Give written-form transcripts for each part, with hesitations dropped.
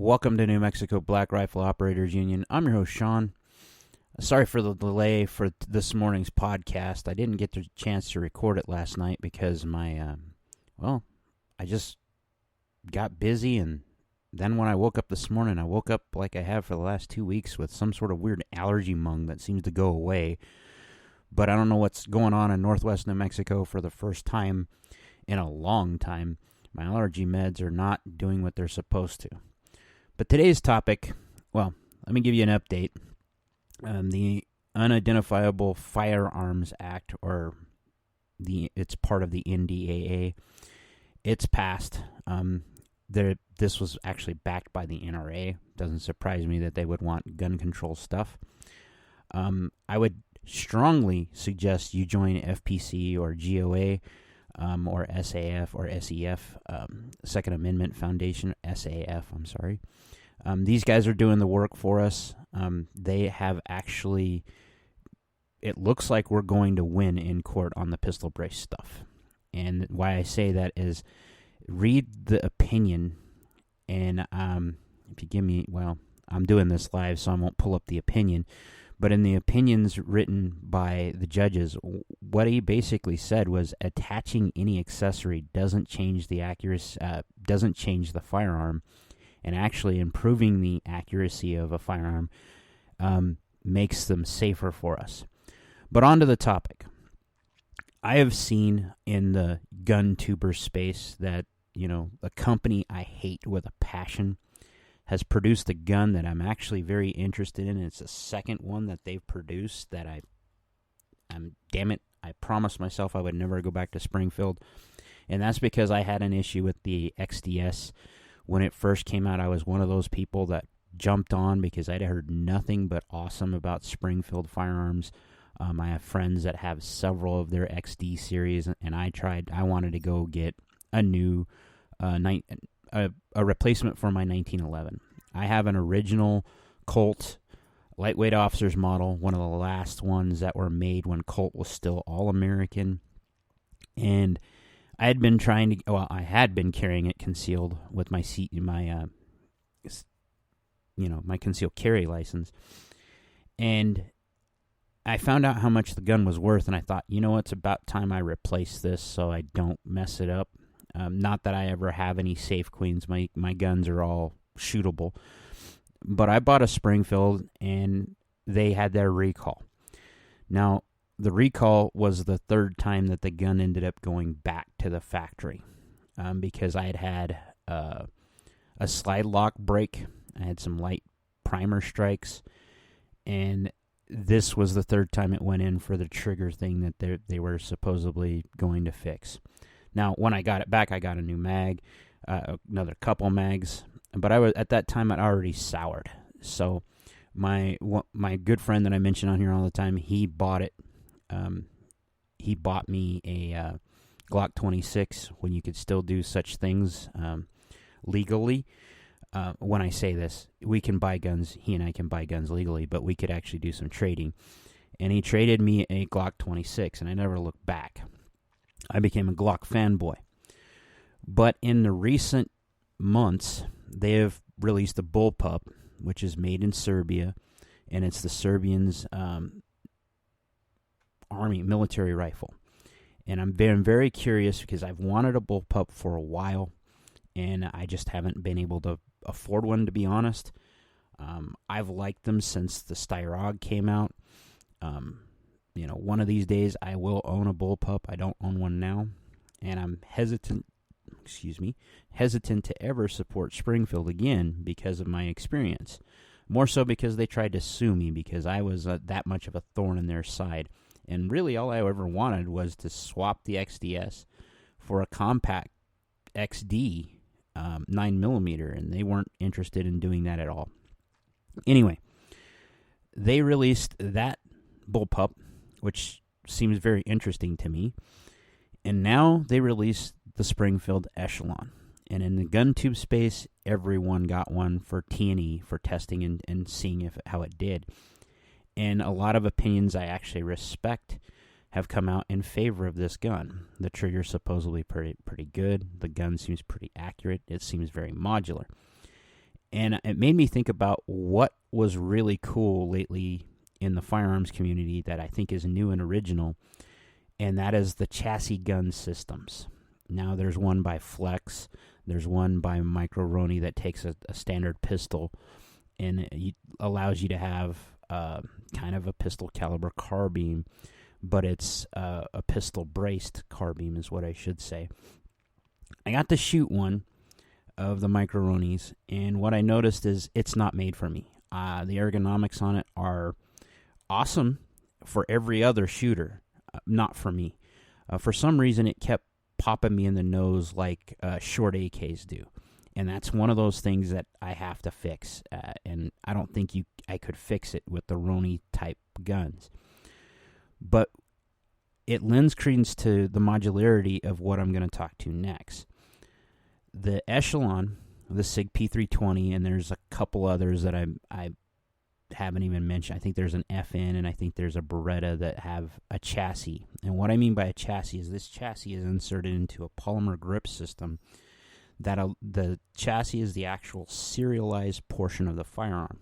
Welcome to New Mexico Black Rifle Operators Union. I'm your host, Sean. Sorry for the delay for this morning's podcast. I didn't get the chance to record it last night because I just got busy, and then when I woke up this morning, I woke up like I have for the last 2 weeks with some sort of weird allergy mung that seems to go away. But I don't know what's going on in northwest New Mexico for the first time in a long time. My allergy meds are not doing what they're supposed to. But today's topic, let me give you an update. The Unidentifiable Firearms Act, it's part of the NDAA. It's passed. This was actually backed by the NRA. Doesn't surprise me that they would want gun control stuff. I would strongly suggest you join FPC or GOA or SAF or SEF, Second Amendment Foundation, SAF, I'm sorry. These guys are doing the work for us. They have actually, it looks like we're going to win in court on the pistol brace stuff. And why I say that is read the opinion, and if you give me, I'm doing this live, so I won't pull up the opinion. But in the opinions written by the judges, what he basically said was attaching any accessory doesn't change the accuracy, doesn't change the firearm, and actually improving the accuracy of a firearm makes them safer for us. But on to the topic. I have seen in the gun tuber space that, a company I hate with a passion has produced a gun that I'm actually very interested in. It's the second one that they've produced that I promised myself I would never go back to Springfield. And that's because I had an issue with the XDS. When it first came out, I was one of those people that jumped on because I'd heard nothing but awesome about Springfield firearms. I have friends that have several of their XD series, and I wanted to go get a new a replacement for my 1911. I have an original Colt lightweight officer's model, one of the last ones that were made when Colt was still all-American. And I had been carrying it concealed with my my concealed carry license. And I found out how much the gun was worth, and I thought, it's about time I replace this so I don't mess it up. Not that I ever have any safe queens. My guns are all shootable. But I bought a Springfield, and they had their recall. Now, the recall was the third time that the gun ended up going back to the factory because I had a slide lock break. I had some light primer strikes, and this was the third time it went in for the trigger thing that they were supposedly going to fix. Now, when I got it back, I got a new mag, another couple mags, but at that time I'd already soured. So my good friend that I mention on here all the time, he bought it. He bought me a Glock 26 when you could still do such things legally. When I say this, we can buy guns. He and I can buy guns legally, but we could actually do some trading. And he traded me a Glock 26, and I never looked back. I became a Glock fanboy. But in the recent months, they have released a bullpup, which is made in Serbia, and it's the Serbians' army military rifle. And I'm very curious because I've wanted a bullpup for a while, and I just haven't been able to afford one, to be honest. I've liked them since the Styrog came out. One of these days I will own a bullpup. I don't own one now, and I'm hesitant to ever support Springfield again because of my experience. More so because they tried to sue me because I was that much of a thorn in their side. And really all I ever wanted was to swap the XDS for a compact XD 9mm, and they weren't interested in doing that at all. Anyway, they released that bullpup, which seems very interesting to me, and now they released the Springfield Echelon. And in the gun tube space, everyone got one for T&E, for testing and seeing how it did. And a lot of opinions I actually respect have come out in favor of this gun. The trigger's supposedly pretty good. The gun seems pretty accurate. It seems very modular. And it made me think about what was really cool lately in the firearms community that I think is new and original, and that is the chassis gun systems. Now there's one by Flex, there's one by Micro-Roni that takes a standard pistol and it allows you to have kind of a pistol caliber carbine, but it's a pistol braced carbine is what I should say. I got to shoot one of the Micro-Ronis, and what I noticed is it's not made for me. The ergonomics on it are awesome for every other shooter, not for me. For some reason, it kept popping me in the nose like short AKs do. And that's one of those things that I have to fix. And I don't think I could fix it with the Roni-type guns. But it lends credence to the modularity of what I'm going to talk to next. The Echelon, the SIG P320, and there's a couple others that I haven't even mentioned. I think there's an FN, and I think there's a Beretta that have a chassis. And what I mean by a chassis is this chassis is inserted into a polymer grip system. The chassis is the actual serialized portion of the firearm.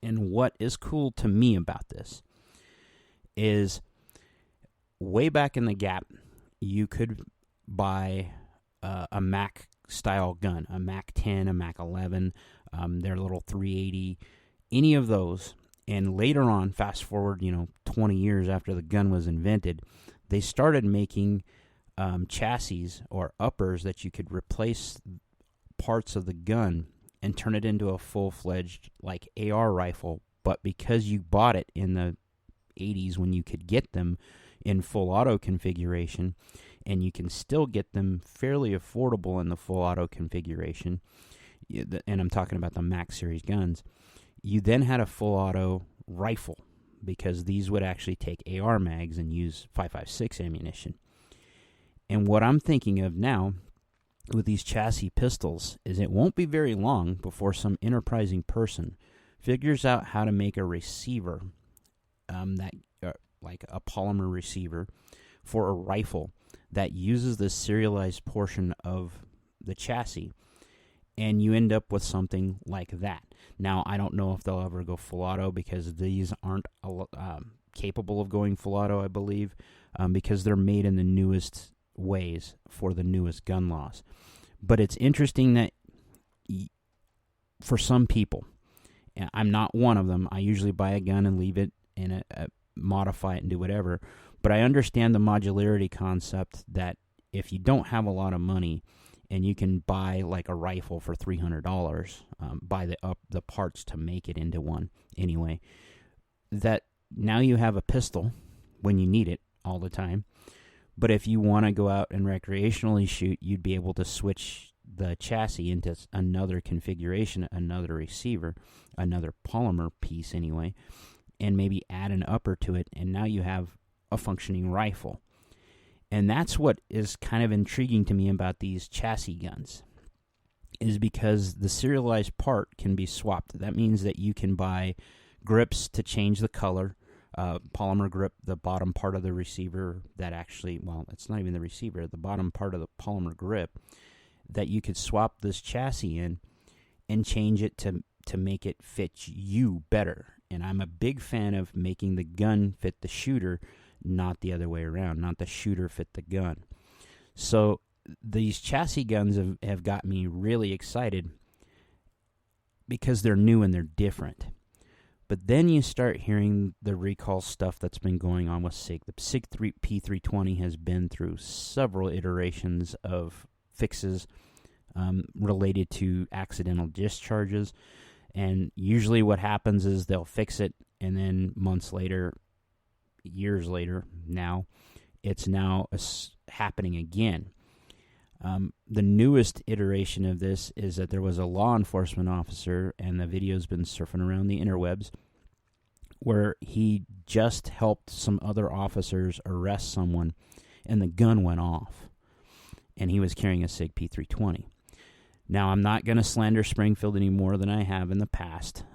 And what is cool to me about this is way back in the gap, you could buy a Mac-style gun, a Mac 10, a Mac 11, their little 380, any of those. And later on, fast forward, 20 years after the gun was invented, they started making chassis or uppers that you could replace parts of the gun and turn it into a full-fledged like AR rifle. But because you bought it in the 80s when you could get them in full auto configuration, and you can still get them fairly affordable in the full auto configuration, and I'm talking about the Mac series guns, you then had a full auto rifle because these would actually take AR mags and use 5.56 ammunition. And what I'm thinking of now with these chassis pistols is it won't be very long before some enterprising person figures out how to make a receiver, like a polymer receiver for a rifle that uses this serialized portion of the chassis, and you end up with something like that. Now, I don't know if they'll ever go full auto because these aren't capable of going full auto, I believe, because they're made in the newest ways for the newest gun laws. But it's interesting that for some people, and I'm not one of them, I usually buy a gun and leave it and modify it and do whatever, but I understand the modularity concept that if you don't have a lot of money and you can buy like a rifle for $300, buy the parts to make it into one anyway, that now you have a pistol when you need it all the time. But if you want to go out and recreationally shoot, you'd be able to switch the chassis into another configuration, another receiver, another polymer piece anyway, and maybe add an upper to it, and now you have a functioning rifle. And that's what is kind of intriguing to me about these chassis guns, is because the serialized part can be swapped. That means that you can buy grips to change the color, polymer grip, the bottom part of the receiver that actually, well, it's not even the receiver, the bottom part of the polymer grip, that you could swap this chassis in and change it to make it fit you better. And I'm a big fan of making the gun fit the shooter, not the other way around, not the shooter fit the gun. So these chassis guns have got me really excited because they're new and they're different. But then you start hearing the recall stuff that's been going on with SIG. The SIG P320 has been through several iterations of fixes related to accidental discharges. And usually what happens is they'll fix it, and then months later, years later now, it's now happening again. The newest iteration of this is that there was a law enforcement officer, and the video's been surfing around the interwebs, where he just helped some other officers arrest someone, and the gun went off, and he was carrying a SIG P320. Now, I'm not going to slander Springfield any more than I have in the past.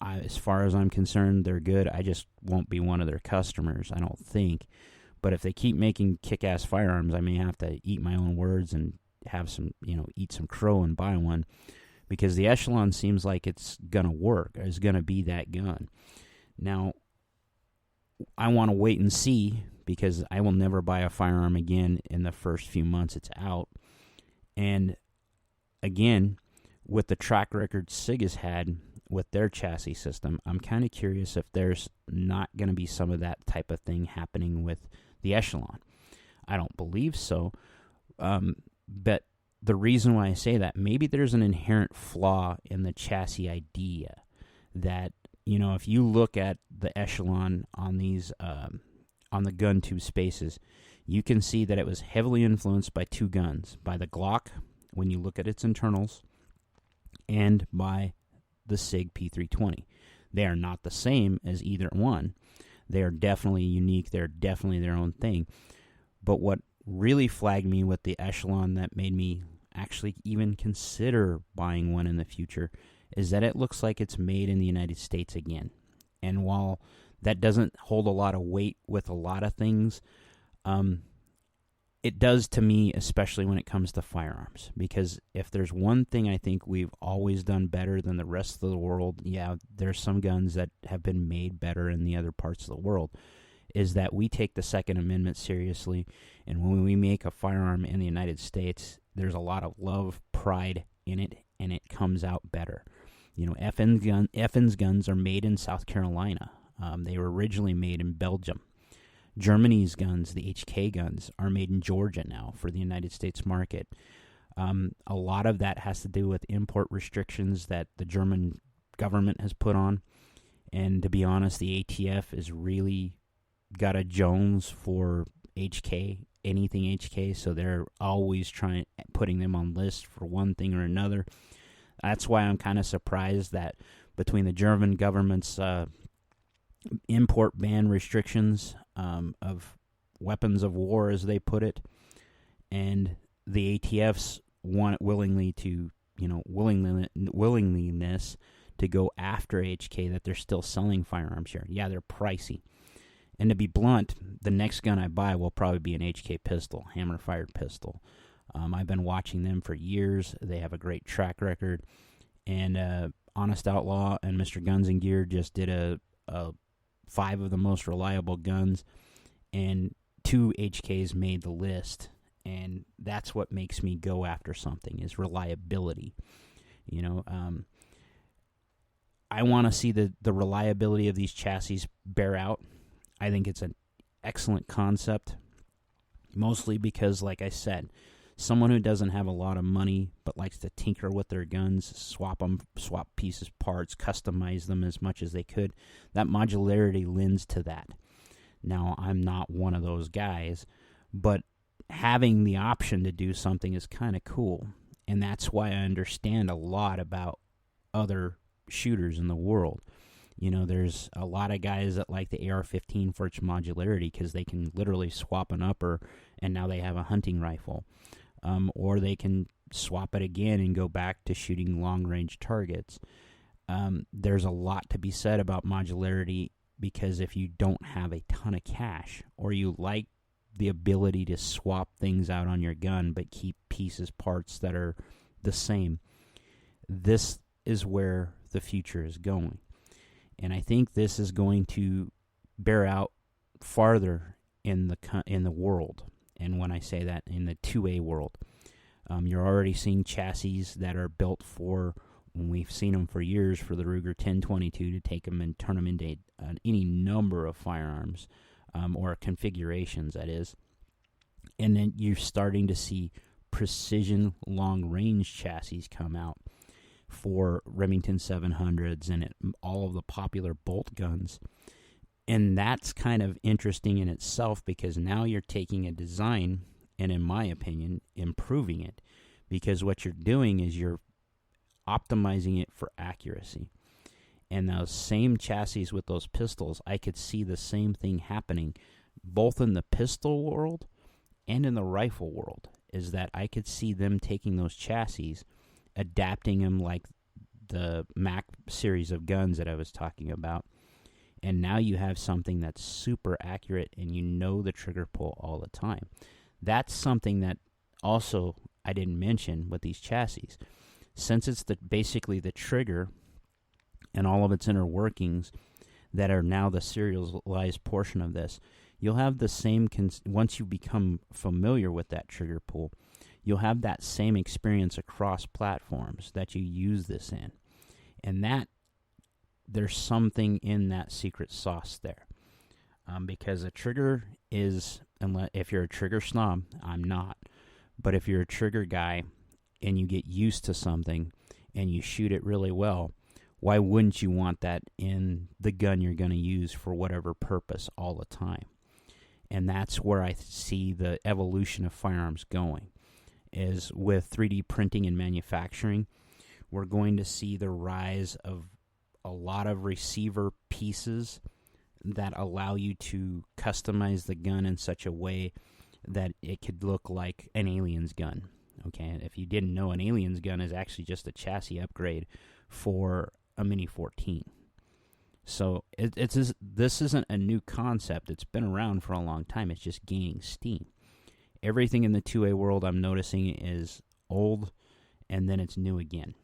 As far as I'm concerned, they're good. I just won't be one of their customers, I don't think. But if they keep making kick-ass firearms, I may have to eat my own words and have some, eat some crow and buy one, because the Echelon seems like it's going to work, it's going to be that gun. Now, I want to wait and see, because I will never buy a firearm again in the first few months it's out. And again, with the track record SIG has had with their chassis system, I'm kind of curious if there's not going to be some of that type of thing happening with the Echelon. I don't believe so, but the reason why I say that, maybe there's an inherent flaw in the chassis idea that, you know, if you look at the Echelon on these, on the gun tube spaces, you can see that it was heavily influenced by two guns, by the Glock, when you look at its internals, and by the SIG P320. They are not the same as either one. They are definitely unique. They're definitely their own thing. But what really flagged me with the Echelon that made me actually even consider buying one in the future is that it looks like it's made in the United States again. And while that doesn't hold a lot of weight with a lot of things, it does to me, especially when it comes to firearms. Because if there's one thing I think we've always done better than the rest of the world, yeah, there's some guns that have been made better in the other parts of the world, is that we take the Second Amendment seriously. And when we make a firearm in the United States, there's a lot of love, pride in it, and it comes out better. You know, FN's guns are made in South Carolina. They were originally made in Belgium. Germany's guns, the HK guns, are made in Georgia now for the United States market. A lot of that has to do with import restrictions that the German government has put on. And to be honest, the ATF is really got a Jones for HK, anything HK, so they're always putting them on lists for one thing or another. That's why I'm kind of surprised that between the German government's import ban restrictions of weapons of war, as they put it, and the ATF's willingness to go after HK, that they're still selling firearms here. Yeah, they're pricey. And to be blunt, the next gun I buy will probably be an HK pistol, hammer-fired pistol. I've been watching them for years. They have a great track record. And Honest Outlaw and Mr. Guns and Gear just did a 5 of the most reliable guns, and 2 HKs made the list. And that's what makes me go after something, is reliability. You know, I want to see the reliability of these chassis bear out. I think it's an excellent concept, mostly because, like I said, someone who doesn't have a lot of money but likes to tinker with their guns, swap pieces, parts, customize them as much as they could, that modularity lends to that. Now, I'm not one of those guys, but having the option to do something is kind of cool, and that's why I understand a lot about other shooters in the world. You know, there's a lot of guys that like the AR-15 for its modularity because they can literally swap an upper and now they have a hunting rifle. Or they can swap it again and go back to shooting long-range targets. There's a lot to be said about modularity, because if you don't have a ton of cash, or you like the ability to swap things out on your gun but keep pieces, parts that are the same, this is where the future is going. And I think this is going to bear out farther in the world. And when I say that, in the 2A world, you're already seeing chassis that are built for, when we've seen them for years, for the Ruger 1022 to take them and turn them into any number of firearms, or configurations, that is. And then you're starting to see precision long-range chassis come out for Remington 700s and all of the popular bolt guns. And that's kind of interesting in itself, because now you're taking a design and, in my opinion, improving it. Because what you're doing is you're optimizing it for accuracy. And those same chassis with those pistols, I could see the same thing happening both in the pistol world and in the rifle world, is that I could see them taking those chassis, adapting them like the Mac series of guns that I was talking about, and now you have something that's super accurate and you know the trigger pull all the time. That's something that also I didn't mention with these chassis. since it's basically the trigger and all of its inner workings that are now the serialized portion of this, you'll have the same, once you become familiar with that trigger pull, you'll have that same experience across platforms that you use this in. And that, there's something in that secret sauce there. Because a trigger is, if you're a trigger snob, I'm not, but if you're a trigger guy and you get used to something and you shoot it really well, why wouldn't you want that in the gun you're going to use for whatever purpose all the time? And that's where I see the evolution of firearms going, is with 3D printing and manufacturing, we're going to see the rise of a lot of receiver pieces that allow you to customize the gun in such a way that it could look like an Aliens gun. Okay, if you didn't know, an Aliens gun is actually just a chassis upgrade for a Mini 14. So this isn't a new concept. It's been around for a long time. It's just gaining steam. Everything in the 2A world I'm noticing is old, and then it's new again.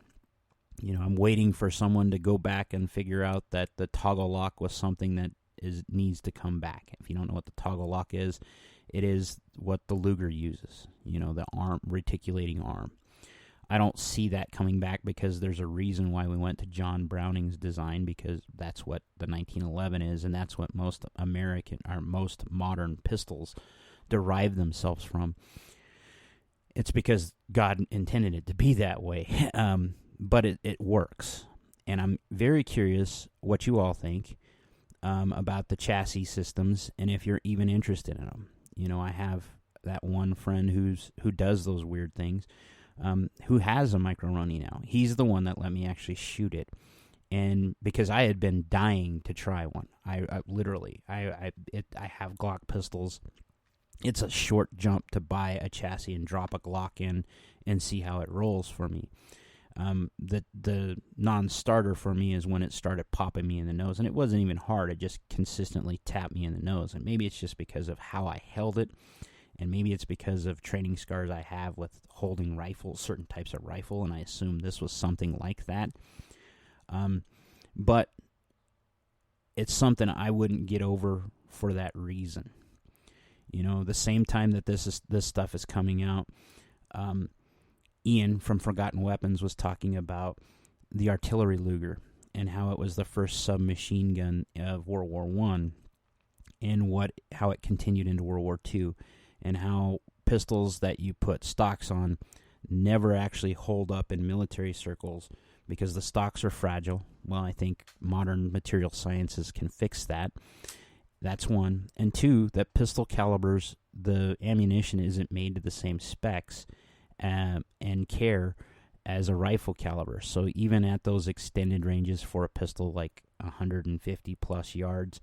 You know, I'm waiting for someone to go back and figure out that the toggle lock was something that needs to come back. If you don't know what the toggle lock is, it is what the Luger uses. You know, the arm, reticulating arm. I don't see that coming back because there's a reason why we went to John Browning's design, because that's what the 1911 is, and that's what most most modern pistols derive themselves from. It's because God intended it to be that way, but it works. And I'm very curious what you all think about the chassis systems, and if you're even interested in them. You know, I have that one friend who does those weird things, who has a Micro-Roni now. He's the one that let me actually shoot it, and because I had been dying to try one. I literally have Glock pistols. It's a short jump to buy a chassis and drop a Glock in and see how it rolls for me. The non-starter for me is when it started popping me in the nose, and it wasn't even hard. It just consistently tapped me in the nose, and maybe it's just because of how I held it, and maybe it's because of training scars I have with holding rifles, certain types of rifle, and I assume this was something like that. But it's something I wouldn't get over for that reason. You know, the same time that this stuff is coming out, Ian from Forgotten Weapons was talking about the artillery Luger and how it was the first submachine gun of World War I, and how it continued into World War II, and how pistols that you put stocks on never actually hold up in military circles because the stocks are fragile. Well, I think modern material sciences can fix that. That's one. And two, that pistol calibers, the ammunition isn't made to the same specs and care as a rifle caliber. So even at those extended ranges for a pistol, like 150 plus yards,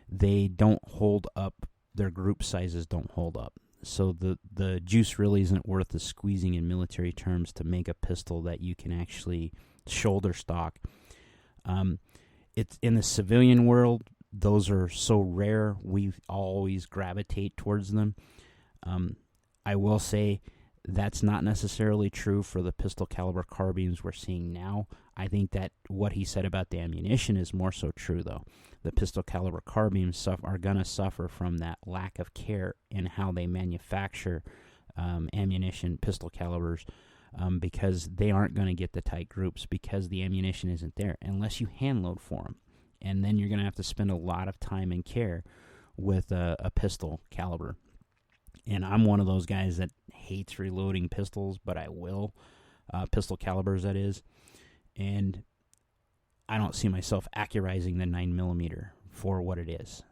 they don't hold up. Their group sizes don't hold up. So the juice really isn't worth the squeezing in military terms to make a pistol that you can actually shoulder stock. It's in the civilian world, those are so rare, we always gravitate towards them. I will say that's not necessarily true for the pistol caliber carbines we're seeing now. I think that what he said about the ammunition is more so true, though. The pistol caliber carbines are going to suffer from that lack of care in how they manufacture ammunition, pistol calibers, because they aren't going to get the tight groups because the ammunition isn't there unless you hand load for them. And then you're going to have to spend a lot of time and care with a pistol caliber. And I'm one of those guys that hates reloading pistols, but I will. Pistol calibers, that is. And I don't see myself accurizing the 9mm for what it is.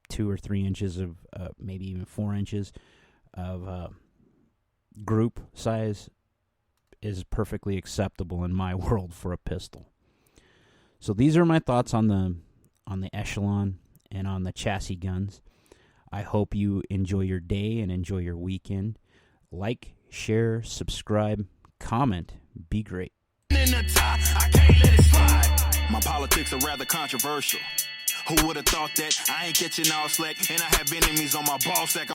2 or 3 inches of, maybe even 4 inches of group size is perfectly acceptable in my world for a pistol. So these are my thoughts on the Echelon and on the chassis guns. I hope you enjoy your day and enjoy your weekend. Like, share, subscribe, comment. Be great. In the top, I can't let it slide. My politics are rather controversial. Who would have thought that I ain't catching all slack and I have enemies on my ball sack?